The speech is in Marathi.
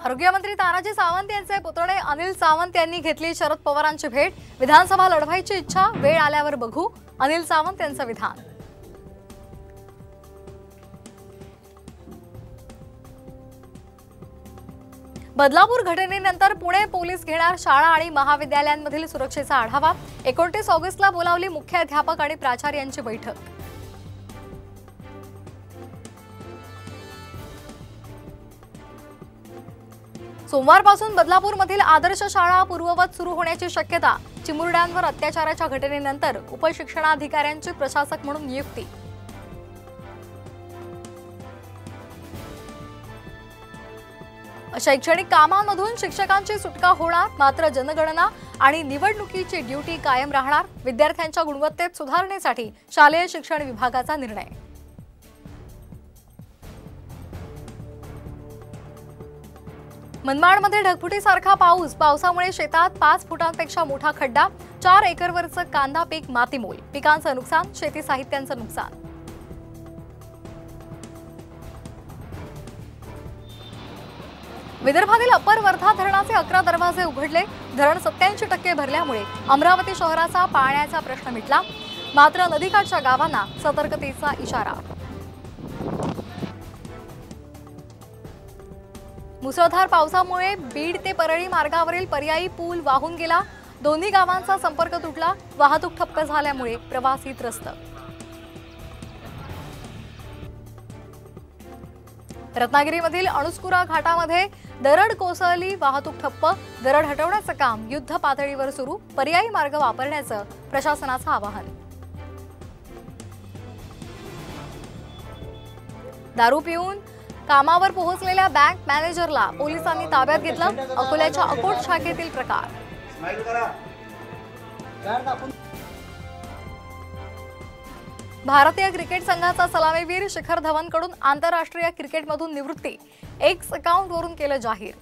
आरोग्यमंत्री तानाजी सावंत यांचे पुतणे अनिल सावंत यांनी घेतली शरद पवारांची भेट। विधानसभा लढवायची इच्छा, वेळ आल्यावर बघू, अनिल सावंत यांचं विधान। बदलापूर घटनेनंतर पुणे पोलीस घेणार शाळा आणि महाविद्यालयांमधील सुरक्षेचा आढावा। 29 ऑगस्टला बोलावली मुख्याध्यापक आणि प्राचार्यांची बैठक। सोमवारपासून बदलापूरमधील आदर्श शाळा पूर्ववत सुरू होण्याची शक्यता। चिमुरड्यांवर अत्याचाराच्या घटनेनंतर उपशिक्षणाधिकाऱ्यांची प्रशासक म्हणून नियुक्ती। शैक्षणिक कामांमधून शिक्षकांची सुटका होणार, मात्र जनगणना आणि निवडणुकीची ड्युटी कायम राहणार। विद्यार्थ्यांच्या गुणवत्तेत सुधारणेसाठी शालेय शिक्षण विभागाचा निर्णय। मनमाडमध्ये ढगफुटीसारखा पाऊस, पावसामुळे शेतात 5 फुटांपेक्षा मोठा खड्डा। 4 एकरवरचं कांदा पीक मातीमोल, पिकांचं नुकसान, शेती साहित्याचं नुकसान। विदर्भातील अप्पर वर्धा धरणाचे 11 दरवाजे उघडले। धरण 87% भरल्यामुळे अमरावती शहराचा पाण्याचा प्रश्न मिटला, मात्र नदीकाठच्या गावांना सतर्कतेचा इशारा। मुसळधार पावसामुळे बीड ते परळी मार्गावरील पर्यायी पूल वाहून गेला। दोन्ही गावांचा संपर्क तुटला, वाहतूक ठप्प झाल्यामुळे प्रवासी त्रस्त। रत्नागिरीमधील अणुस्कुरा घाटामध्ये दरड कोसळली, वाहतूक ठप्प। दरड हटवण्याचं काम युद्ध पातळीवर सुरू, पर्यायी मार्ग वापरण्याचं प्रशासनाचं आवाहन। दारू पिऊन कामावर पोहोचलेल्या बँक मॅनेजरला पोलिसांनी ताब्यात घेतलं। अकोल्याच्या अकोट शाखेतील प्रकार। भारतीय क्रिकेट संघाचा सलामीवीर शिखर धवनकडून आंतरराष्ट्रीय क्रिकेटमधून निवृत्ती, एक्स अकाउंटवरून केलं जाहीर।